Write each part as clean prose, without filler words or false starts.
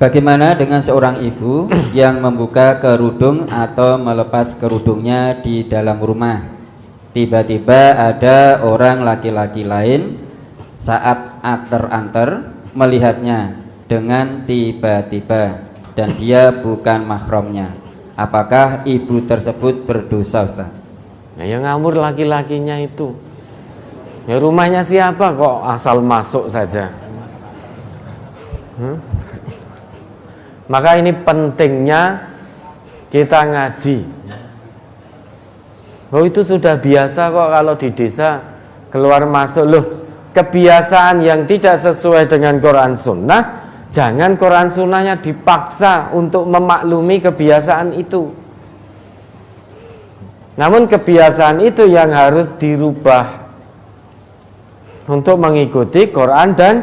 Bagaimana dengan seorang ibu yang membuka kerudung atau melepas kerudungnya di dalam rumah? Tiba-tiba ada orang laki-laki lain saat antar-antar melihatnya dengan tiba-tiba dan dia bukan mahramnya. Apakah ibu tersebut berdosa, Ustaz? Nah, yang ngawur laki-lakinya itu. Ya rumahnya siapa kok asal masuk saja? Maka ini pentingnya kita ngaji. Oh itu sudah biasa kok kalau di desa keluar masuk. Loh, kebiasaan yang tidak sesuai dengan Quran Sunnah, jangan Quran Sunnahnya dipaksa untuk memaklumi kebiasaan itu. Namun kebiasaan itu yang harus dirubah untuk mengikuti Quran dan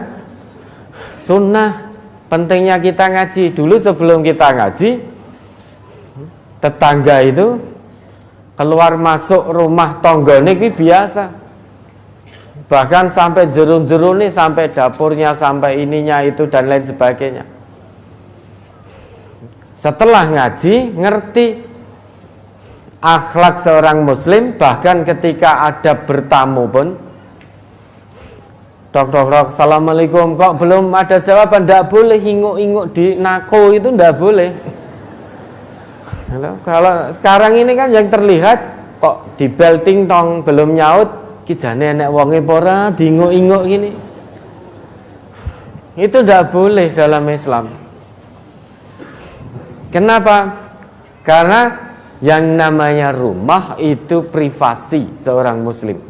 Sunnah. Pentingnya kita ngaji. Dulu sebelum kita ngaji, tetangga itu keluar masuk rumah tonggone ini biasa. Bahkan sampai jerun-jerun nih, sampai dapurnya, sampai ininya itu dan lain sebagainya. Setelah ngaji, ngerti akhlak seorang muslim, bahkan ketika ada bertamu pun, Dok, assalamualaikum, kok belum ada jawaban? Tidak boleh inguk-inguk di nako, itu tidak boleh. Kalau sekarang ini kan yang terlihat kok di belting tong belum nyaut, kijane enek wonge pora diinguk-inguk gini. Itu tidak boleh dalam Islam. Kenapa? Karena yang namanya rumah itu privasi seorang muslim.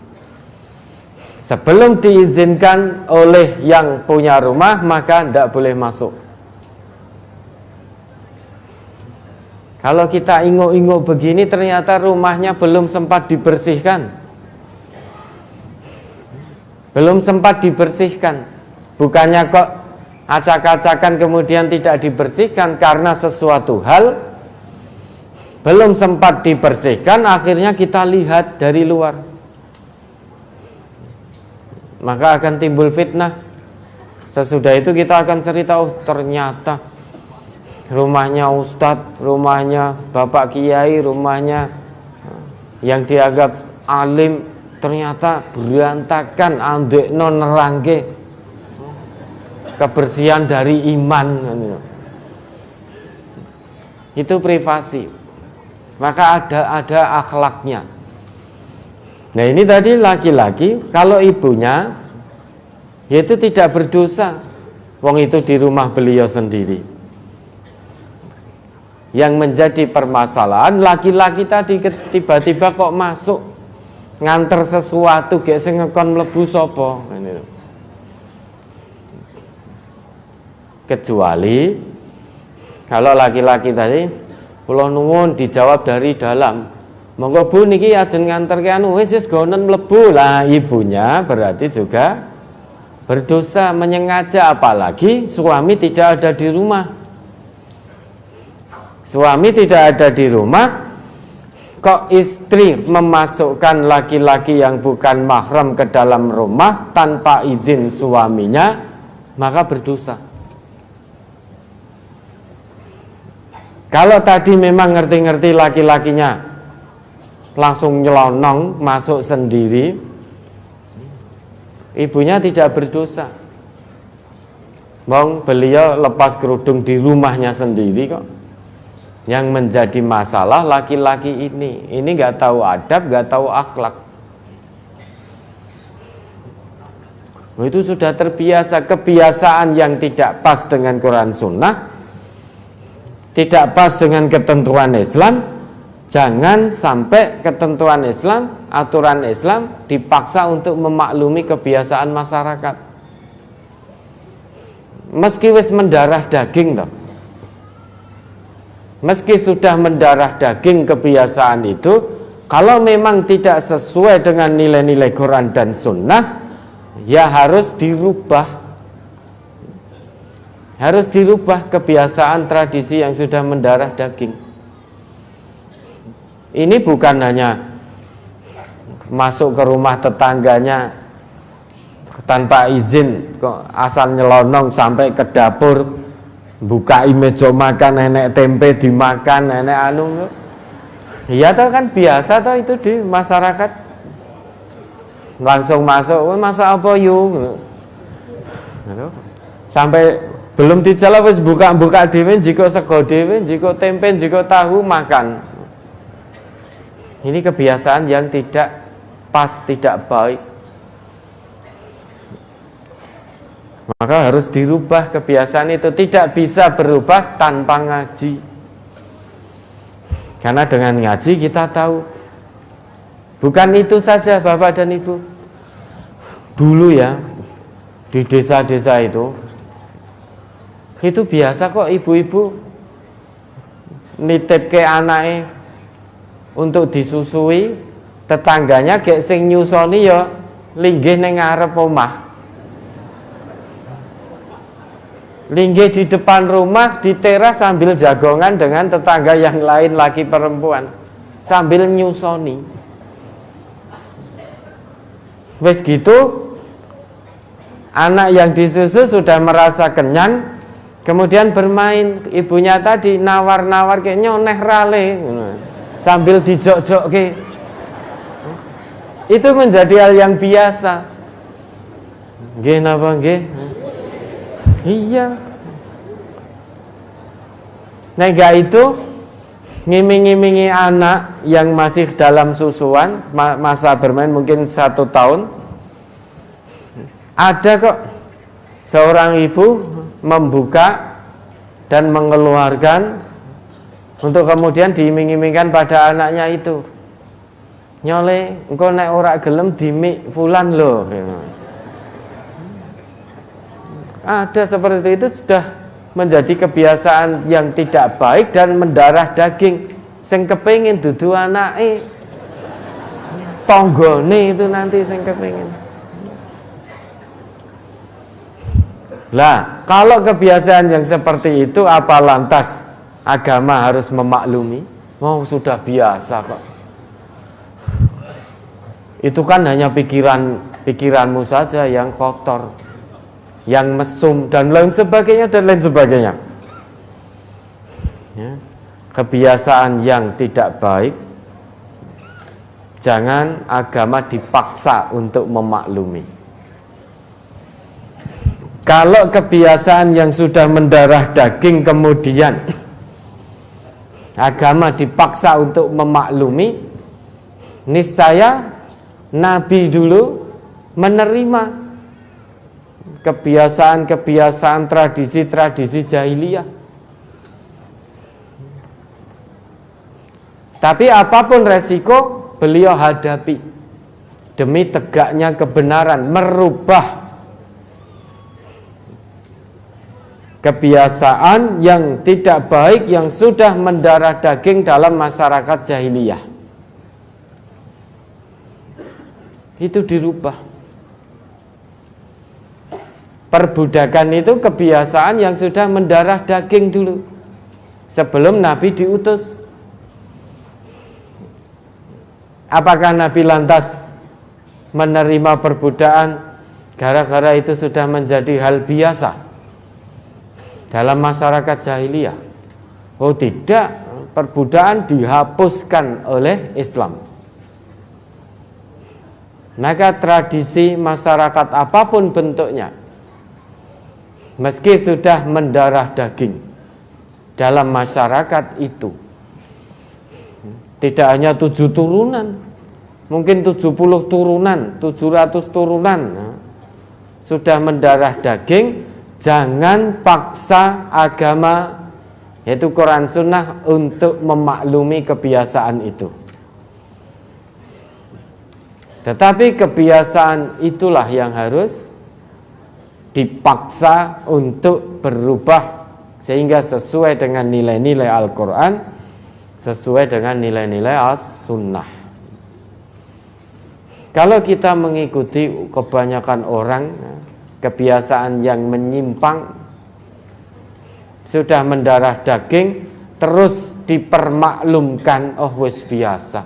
Sebelum diizinkan oleh yang punya rumah, maka tidak boleh masuk. Kalau kita inguk-inguk begini, ternyata rumahnya belum sempat dibersihkan. Belum sempat dibersihkan. Bukannya kok acak-acakan kemudian tidak dibersihkan karena sesuatu hal belum sempat dibersihkan, akhirnya kita lihat dari luar. Maka akan timbul fitnah. Sesudah itu kita akan cerita, oh ternyata rumahnya ustadz, rumahnya bapak kiai, rumahnya yang dianggap alim ternyata berantakan, andekno nerangke, kebersihan dari iman. Itu privasi. Maka ada akhlaknya. Nah ini tadi laki-laki, kalau ibunya yaitu tidak berdosa, wong itu di rumah beliau sendiri. Yang menjadi permasalahan laki-laki tadi tiba-tiba kok masuk nganter sesuatu, gak sing ngekon mlebu sapa. Kecuali kalau laki-laki tadi, kula nuwun dijawab dari dalam. Monggo Bu niki ajeng nganterke anu wis gonen mlebu. Lah ibunya berarti juga berdosa menyengaja, apalagi suami tidak ada di rumah. Suami tidak ada di rumah, kok istri memasukkan laki-laki yang bukan mahram ke dalam rumah tanpa izin suaminya, maka berdosa. Kalau tadi memang ngerti-ngerti laki-lakinya langsung nyelonong masuk sendiri, ibunya tidak berdosa. Bang, beliau lepas kerudung di rumahnya sendiri kok. Yang menjadi masalah laki-laki ini nggak tahu adab, nggak tahu akhlak. Itu sudah terbiasa, kebiasaan yang tidak pas dengan Quran Sunnah, tidak pas dengan ketentuan Islam. Jangan sampai ketentuan Islam, aturan Islam dipaksa untuk memaklumi kebiasaan masyarakat. Meski wis mendarah daging toh. Meski sudah mendarah daging kebiasaan itu, kalau memang tidak sesuai dengan nilai-nilai Quran dan Sunnah, ya harus dirubah. Harus dirubah kebiasaan tradisi yang sudah mendarah daging. Ini bukan hanya masuk ke rumah tetangganya tanpa izin, kok asal nyelonong sampai ke dapur, buka meja makan, nenek tempe dimakan, nenek anu. Iya toh, kan biasa toh itu di masyarakat. Langsung masuk, masak apa yuk? Sampai belum dijawab wis buka-buka dhewe, jika sego dhewe, jika tempe, jika tahu makan. Ini kebiasaan yang tidak pas, tidak baik. Maka harus dirubah kebiasaan itu. Tidak bisa berubah tanpa ngaji. Karena dengan ngaji kita tahu. Bukan itu saja Bapak dan Ibu. Dulu ya, di desa-desa itu biasa kok ibu-ibu nitip ke anaknya untuk disusui, tetangganya gek sing nyusoni ya linggih ning ngarep omah. Linggih di depan rumah, di teras sambil jagongan dengan tetangga yang lain laki perempuan sambil nyusoni. Wes gitu, anak yang disusu sudah merasa kenyang, kemudian bermain. Ibunya tadi nawar-nawar kayak nyoneh rale sambil dijok-jok ke. Itu menjadi hal yang biasa. Nggih napa nggih? Iya. Nega itu ngiming-ngimingi anak yang masih dalam susuan, masa bermain mungkin 1 tahun. Ada kok seorang ibu membuka dan mengeluarkan untuk kemudian diiming-imingkan pada anaknya itu. Nyole, engko nek ora gelem dimik fulan loh. Ada seperti itu, sudah menjadi kebiasaan yang tidak baik dan mendarah daging. Sing kepengin dudu anake, tonggone itu nanti sing kepengin. Lah, kalau kebiasaan yang seperti itu, apa lantas agama harus memaklumi? Oh, sudah biasa kok. Itu kan hanya pikiranmu saja yang kotor, yang mesum dan lain sebagainya dan lain sebagainya. Ya. Kebiasaan yang tidak baik, jangan agama dipaksa untuk memaklumi. Kalau kebiasaan yang sudah mendarah daging kemudian agama dipaksa untuk memaklumi, niscaya Nabi dulu menerima kebiasaan-kebiasaan, tradisi-tradisi jahiliyah. Tapi apapun resiko, beliau hadapi demi tegaknya kebenaran, merubah kebiasaan yang tidak baik yang sudah mendarah daging dalam masyarakat jahiliyah. Itu dirubah. Perbudakan itu kebiasaan yang sudah mendarah daging dulu, sebelum Nabi diutus. Apakah Nabi lantas menerima perbudakan gara-gara itu sudah menjadi hal biasa dalam masyarakat jahiliyah? Oh tidak, perbudakan dihapuskan oleh Islam. Maka tradisi masyarakat apapun bentuknya, meski sudah mendarah daging dalam masyarakat itu, tidak hanya 7 turunan, mungkin 70 turunan, 700 turunan, sudah mendarah daging, jangan paksa agama, yaitu Quran Sunnah, untuk memaklumi kebiasaan itu. Tetapi kebiasaan itulah yang harus dipaksa untuk berubah sehingga sesuai dengan nilai-nilai Al-Quran, sesuai dengan nilai-nilai As-Sunnah. Kalau kita mengikuti kebanyakan orang, kebiasaan yang menyimpang, sudah mendarah daging, terus dipermaklumkan, oh wis biasa.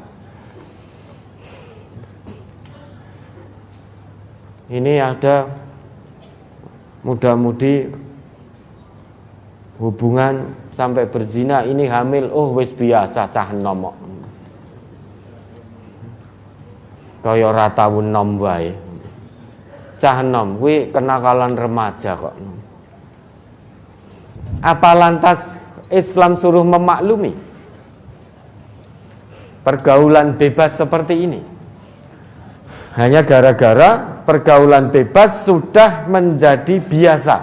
Ini ada muda-mudi hubungan sampai berzina, ini hamil, oh wis biasa, cah enom. Kaya ora tau enom wae. Cah enom kuwi kenakalan remaja kok. Apa lantas Islam suruh memaklumi pergaulan bebas seperti ini? Hanya gara-gara pergaulan bebas sudah menjadi biasa.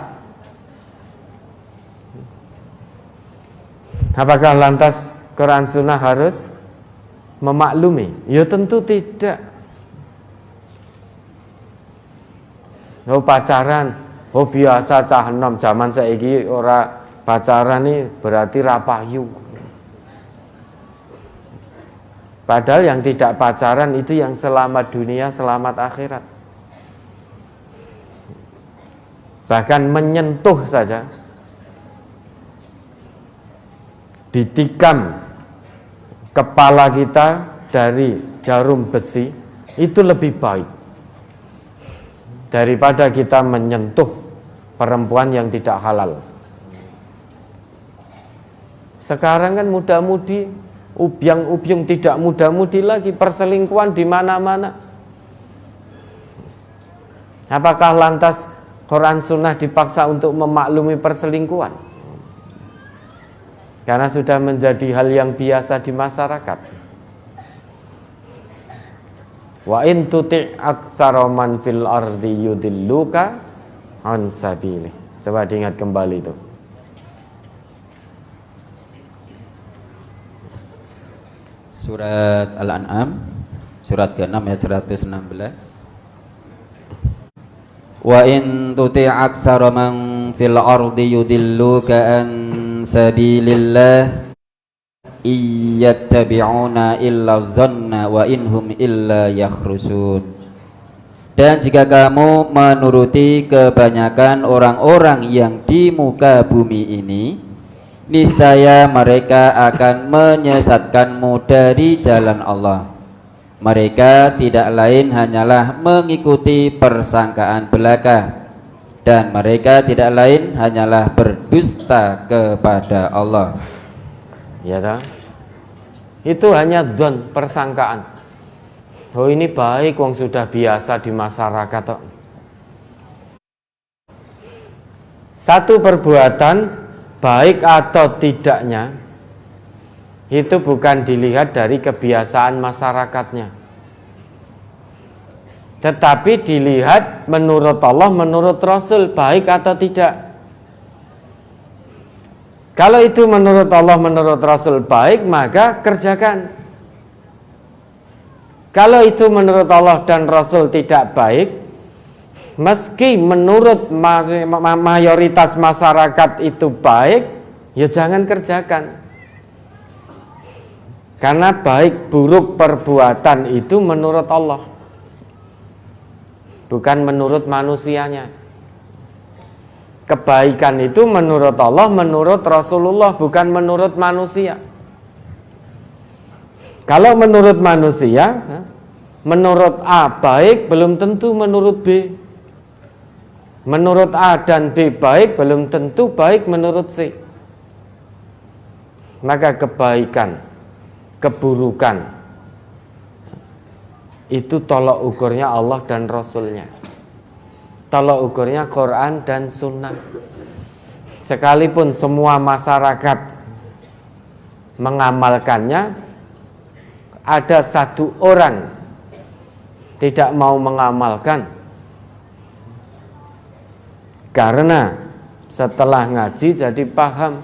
Apakah lantas Quran Sunnah harus memaklumi? Ya tentu tidak. Oh pacaran, oh biasa cah enom, zaman saiki ora pacaran nih berarti rapayu. Padahal yang tidak pacaran itu yang selamat dunia, selamat akhirat. Bahkan menyentuh saja, ditikam kepala kita dari jarum besi, itu lebih baik daripada kita menyentuh perempuan yang tidak halal. Sekarang kan muda-mudi, ubyang-ubyung, tidak muda-mudi lagi, perselingkuhan di mana-mana. Apakah lantas Quran Sunnah dipaksa untuk memaklumi perselingkuhan? Karena sudah menjadi hal yang biasa di masyarakat. Wa in tuti' aktsara man fil ardi yudilluka an sabilih. Coba diingat kembali itu. Surat Al-An'am surat ke-6 ayat 116. Wa in tuti' aktsara man fil ardi yudilluka an sabilillah iyattabi'una illa dhanna wa inhum illa yakhrusun. Dan jika kamu menuruti kebanyakan orang-orang yang di muka bumi ini, niscaya mereka akan menyesatkanmu dari jalan Allah. Mereka tidak lain hanyalah mengikuti persangkaan belaka, dan mereka tidak lain hanyalah berdusta kepada Allah. Ya kan? Itu hanya dzon, persangkaan. Oh ini baik, wong sudah biasa di masyarakat kok. Satu perbuatan baik atau tidaknya itu bukan dilihat dari kebiasaan masyarakatnya, tetapi dilihat menurut Allah, menurut Rasul, baik atau tidak. Kalau itu menurut Allah, menurut Rasul baik, maka kerjakan. Kalau itu menurut Allah dan Rasul tidak baik, meski menurut mayoritas masyarakat itu baik, ya jangan kerjakan. Karena baik buruk perbuatan itu menurut Allah, bukan menurut manusianya. Kebaikan itu menurut Allah, menurut Rasulullah, bukan menurut manusia. Kalau menurut manusia, menurut A baik belum tentu menurut B. Menurut A dan B baik belum tentu baik menurut C. Maka kebaikan, keburukan itu tolak ukurnya Allah dan Rasulnya. Tolak ukurnya Quran dan Sunnah. Sekalipun semua masyarakat mengamalkannya, ada satu orang tidak mau mengamalkan karena setelah ngaji jadi paham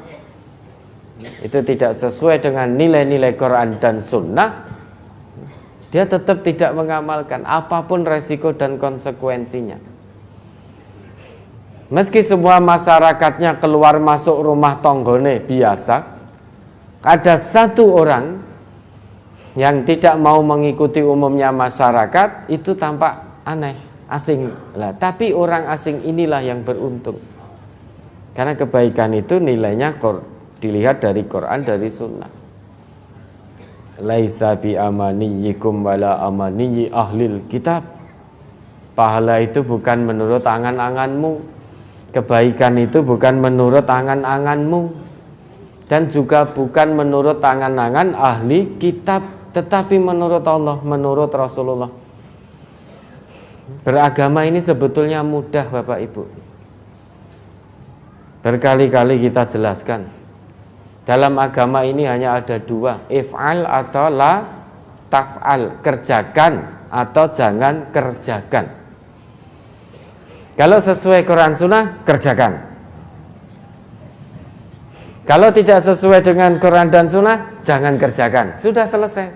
itu tidak sesuai dengan nilai-nilai Quran dan Sunnah, dia tetap tidak mengamalkan apapun resiko dan konsekuensinya. Meski semua masyarakatnya keluar masuk rumah tonggone biasa, ada satu orang yang tidak mau mengikuti umumnya masyarakat, itu tampak aneh, asing lah. Tapi orang asing inilah yang beruntung, karena kebaikan itu nilainya dilihat dari Quran, dari Sunnah. laisa bi amaniyikum wala amaniyi ahlil kitab. Pahala itu bukan menurut angan-anganmu, kebaikan itu bukan menurut angan-anganmu, dan juga bukan menurut angan-angan ahli kitab, tetapi menurut Allah, menurut Rasulullah. Beragama ini sebetulnya mudah, Bapak Ibu. Berkali-kali kita jelaskan, dalam agama ini hanya ada dua, if'al atau la taf'al, kerjakan atau jangan kerjakan. Kalau sesuai Quran Sunnah, kerjakan. Kalau tidak sesuai dengan Quran dan Sunnah, jangan kerjakan. Sudah selesai.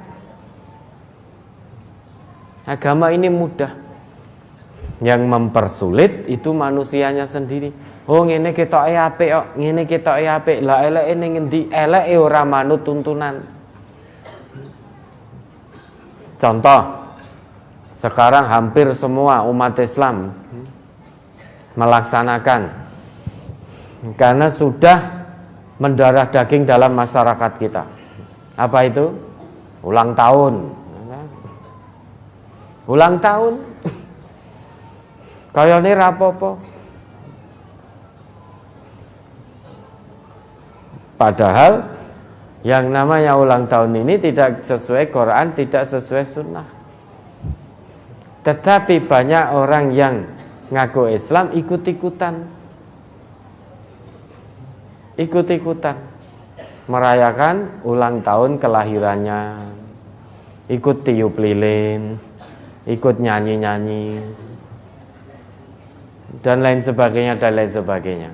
Agama ini mudah. Yang mempersulit itu manusianya sendiri. Oh ngene ketoke apik kok, ngene ketoke apik. Lah eleke ning ngendi? Eleke ora manut tuntunan. Contoh, sekarang hampir semua umat Islam melaksanakan, karena sudah mendarah daging dalam masyarakat kita. Apa itu? Ulang tahun. Ulang tahun. Kayane rapopo. Padahal yang namanya ulang tahun ini tidak sesuai Quran, tidak sesuai sunnah. Tetapi banyak orang yang ngaku Islam ikut-ikutan merayakan ulang tahun kelahirannya, ikut tiup lilin, ikut nyanyi-nyanyi, dan lain sebagainya.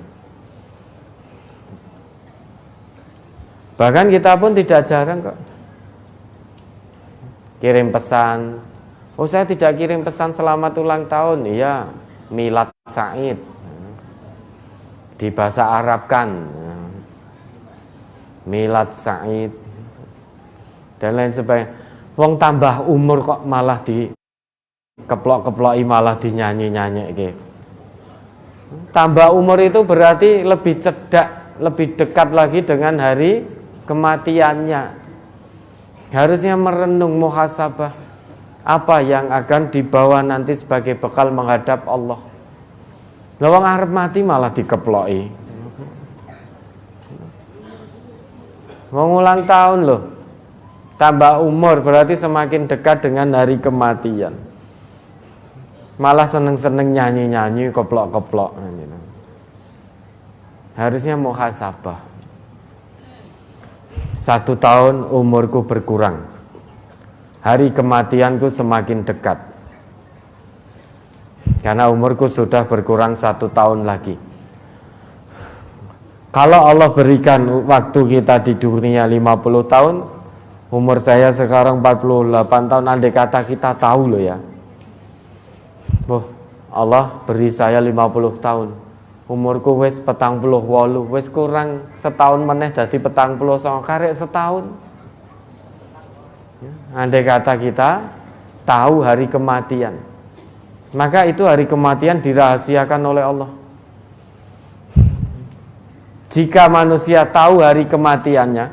Bahkan kita pun tidak jarang kok kirim pesan. Oh, saya tidak kirim pesan selamat ulang tahun. Iya, milad Said, di bahasa Arabkan, milad Said, dan lain sebagainya. Wong tambah umur kok malah di keplok-keploki, malah dinyanyi-nyanyi gitu. Tambah umur itu berarti lebih cedak, lebih dekat lagi dengan hari kematiannya. Harusnya merenung, muhasabah, apa yang akan dibawa nanti sebagai bekal menghadap Allah. Lawang arep mati malah dikeploki. Mau ulang tahun loh, tambah umur berarti semakin dekat dengan hari kematian. Malah seneng-seneng nyanyi-nyanyi, keplok-keplok. Harusnya muhasabah. 1 tahun umurku berkurang, hari kematianku semakin dekat, karena umurku sudah berkurang 1 tahun lagi. Kalau Allah berikan waktu kita di dunia 50 tahun, umur saya sekarang 48 tahun, andai kata kita tahu loh ya, Allah beri saya 50 tahun, umurku wis 48, wis kurang setahun meneh dadi 49, karek setahun. Andai kata kita tahu hari kematian, maka itu hari kematian dirahasiakan oleh Allah. Jika manusia tahu hari kematiannya,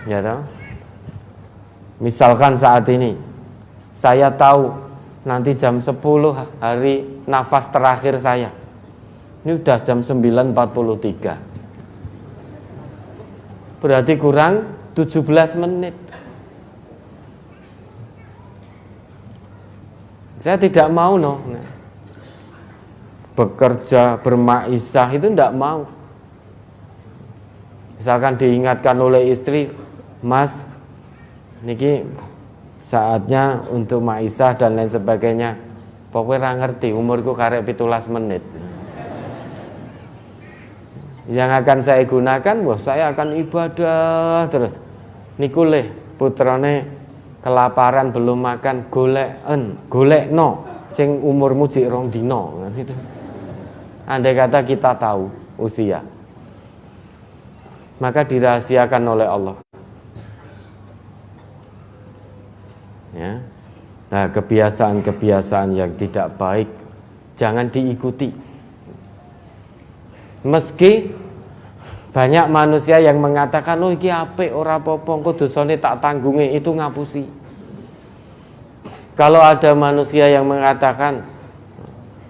ya toh? Misalkan saat ini saya tahu nanti jam 10 hari nafas terakhir saya. Ini udah jam 9.43. Berarti kurang 17 menit. Saya tidak mau bekerja, bermaisah, itu tidak mau. Misalkan diingatkan oleh istri, Mas, niki saatnya untuk maisah dan lain sebagainya. Pokoknya ra ngerti, umurku karek 17 menit. Yang akan saya gunakan, saya akan ibadah terus. Niku leh putrane kelaparan belum makan, golek no sing umurmu jek 2 dino gitu. Andai kata kita tahu usia, maka dirahasiakan oleh Allah. Ya. Nah, kebiasaan-kebiasaan yang tidak baik jangan diikuti. Meski Banyak manusia yang mengatakan, oh iki apik ora apa-apa, engko dosane tak tanggungi, itu ngapusi. Kalau ada manusia yang mengatakan,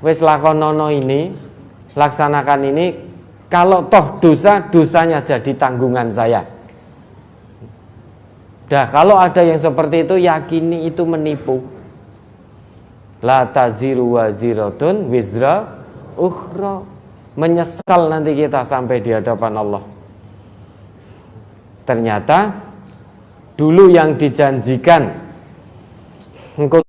wis lakonono ini, laksanakan ini, kalau toh dosa, dosanya jadi tanggungan saya. Dah, kalau ada yang seperti itu, yakini itu menipu. La taziru waziratun wizra ukhra. Menyesal nanti kita sampai di hadapan Allah. Ternyata dulu yang dijanjikan engko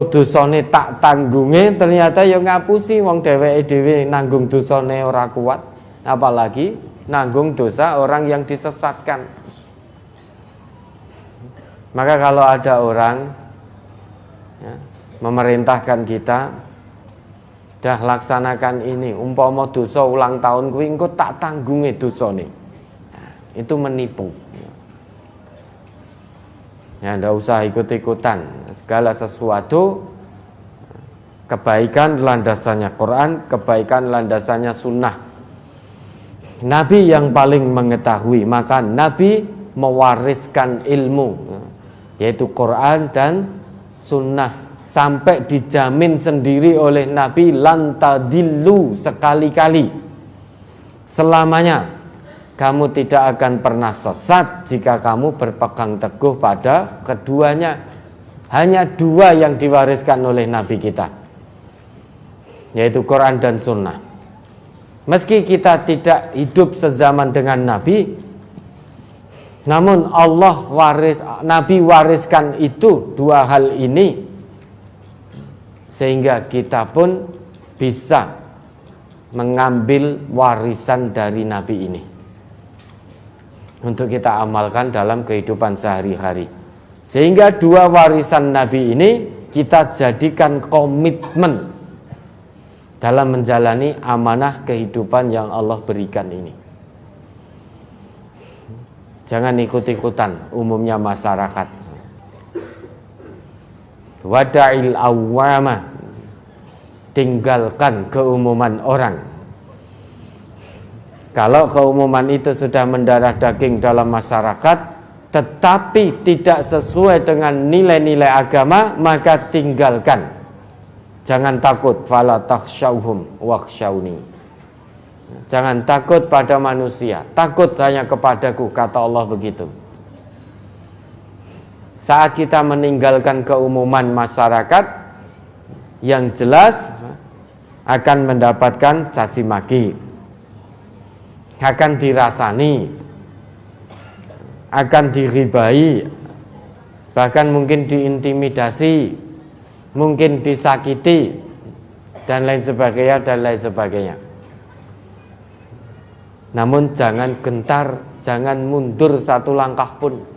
dosane tak tanggunge, ternyata ya ngapusi, wong dheweke dhewe nanggung dosane ora kuat, apalagi nanggung dosa orang yang disesatkan. Maka kalau ada orang ya, memerintahkan kita, dah laksanakan ini, umpama dosa ulang tahun kuwi engko tak tanggunge dosane, nah, itu menipu. Ya, ndak usah ikut-ikutan. Segala sesuatu kebaikan landasannya Quran, kebaikan landasannya sunnah. Nabi yang paling mengetahui, maka Nabi mewariskan ilmu, yaitu Quran dan sunnah. Sampai dijamin sendiri oleh Nabi, lan tadillu, sekali-kali selamanya kamu tidak akan pernah sesat jika kamu berpegang teguh pada keduanya. Hanya dua yang diwariskan oleh Nabi kita, yaitu Quran dan Sunnah. Meski kita tidak hidup sezaman dengan Nabi, namun Nabi wariskan itu, dua hal ini, sehingga kita pun bisa mengambil warisan dari Nabi ini untuk kita amalkan dalam kehidupan sehari-hari. Sehingga dua warisan Nabi ini kita jadikan komitmen dalam menjalani amanah kehidupan yang Allah berikan ini. Jangan ikut-ikutan umumnya masyarakat. Wada'il awwama, tinggalkan keumuman orang. Kalau keumuman itu sudah mendarah daging dalam masyarakat, tetapi tidak sesuai dengan nilai-nilai agama, maka tinggalkan. Jangan takut, fala takhshawhum wakhshawni. Jangan takut pada manusia, takut hanya kepadaku, kata Allah begitu. Saat kita meninggalkan keumuman masyarakat, yang jelas akan mendapatkan caci maki, akan dirasani, akan diribai, bahkan mungkin diintimidasi, mungkin disakiti, dan lain sebagainya. Namun jangan gentar, jangan mundur satu langkah pun.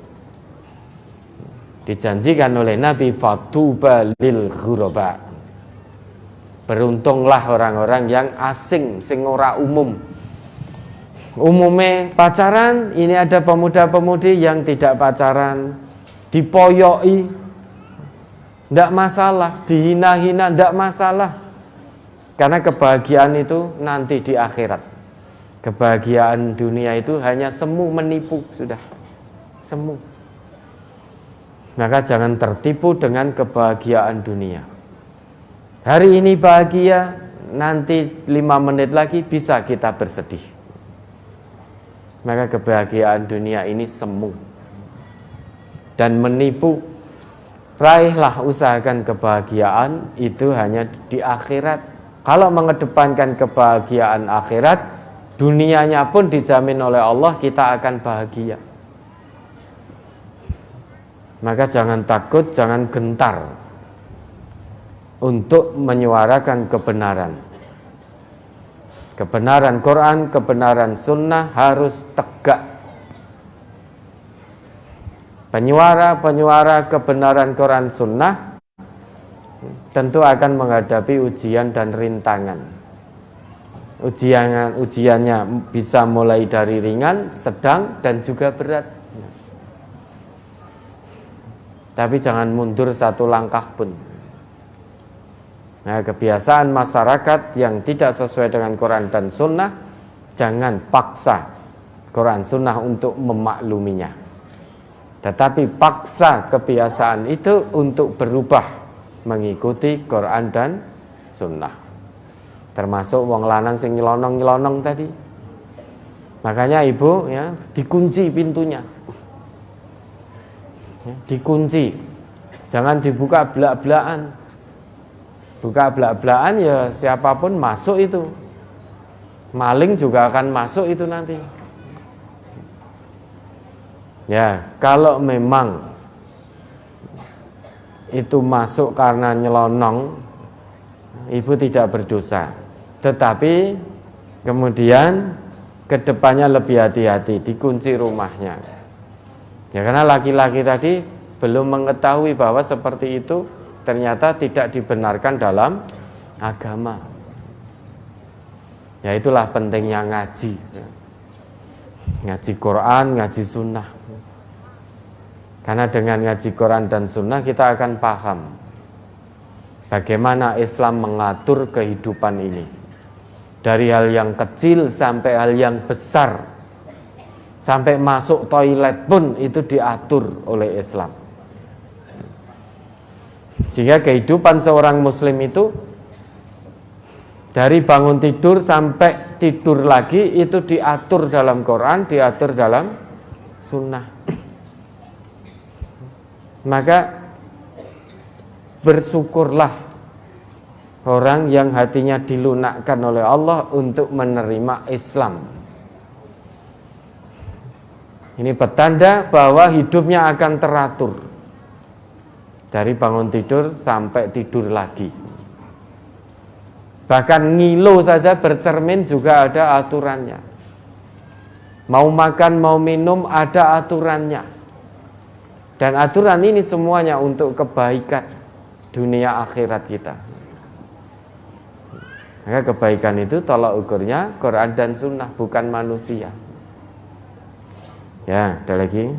Dijanjikan oleh Nabi, fatuba lil ghuraba. Beruntunglah orang-orang yang asing, sing ora umum. Umumnya pacaran, ini ada pemuda-pemudi yang tidak pacaran, dipoyoi, tidak masalah, dihina-hina, tidak masalah. Karena kebahagiaan itu nanti di akhirat. Kebahagiaan dunia itu hanya semu, menipu, sudah semu. Maka jangan tertipu dengan kebahagiaan dunia. Hari ini bahagia, nanti 5 menit lagi bisa kita bersedih. Maka kebahagiaan dunia ini semu dan menipu. Raihlah, usahakan kebahagiaan itu hanya di akhirat. Kalau mengedepankan kebahagiaan akhirat, dunianya pun dijamin oleh Allah kita akan bahagia. Maka jangan takut, jangan gentar untuk menyuarakan kebenaran. Kebenaran Quran, kebenaran sunnah harus tegak. Penyuara kebenaran Quran sunnah tentu akan menghadapi ujian dan rintangan. Ujiannya bisa mulai dari ringan, sedang, dan juga berat. Tapi jangan mundur satu langkah pun. Nah, kebiasaan masyarakat yang tidak sesuai dengan Quran dan Sunnah, jangan paksa Quran Sunnah untuk memakluminya. Tetapi paksa kebiasaan itu untuk berubah mengikuti Quran dan Sunnah. Termasuk wong lanang sing nyelonong-nyelonong tadi. Makanya ibu ya dikunci pintunya. Ya, dikunci. Jangan dibuka belak-belakan. Buka belak-belakan ya siapapun masuk itu. Maling juga akan masuk itu nanti. Ya, kalau memang itu masuk karena nyelonong, ibu tidak berdosa. Tetapi kemudian kedepannya lebih hati-hati, dikunci rumahnya. Ya, karena laki-laki tadi belum mengetahui bahwa seperti itu ternyata tidak dibenarkan dalam agama. Ya, itulah pentingnya ngaji. Ngaji Quran, ngaji Sunnah. Karena dengan ngaji Quran dan Sunnah kita akan paham bagaimana Islam mengatur kehidupan ini. Dari hal yang kecil sampai hal yang besar. Sampai masuk toilet pun itu diatur oleh Islam. Sehingga kehidupan seorang muslim itu dari bangun tidur sampai tidur lagi itu diatur dalam Quran, diatur dalam Sunnah. Maka bersyukurlah orang yang hatinya dilunakkan oleh Allah untuk menerima Islam. Ini petanda bahwa hidupnya akan teratur dari bangun tidur sampai tidur lagi. Bahkan ngilu saja bercermin juga ada aturannya. Mau makan, mau minum ada aturannya. Dan aturan ini semuanya untuk kebaikan dunia akhirat kita. Maka kebaikan itu tolak ukurnya Quran dan Sunnah, bukan manusia. Ya, ada lagi.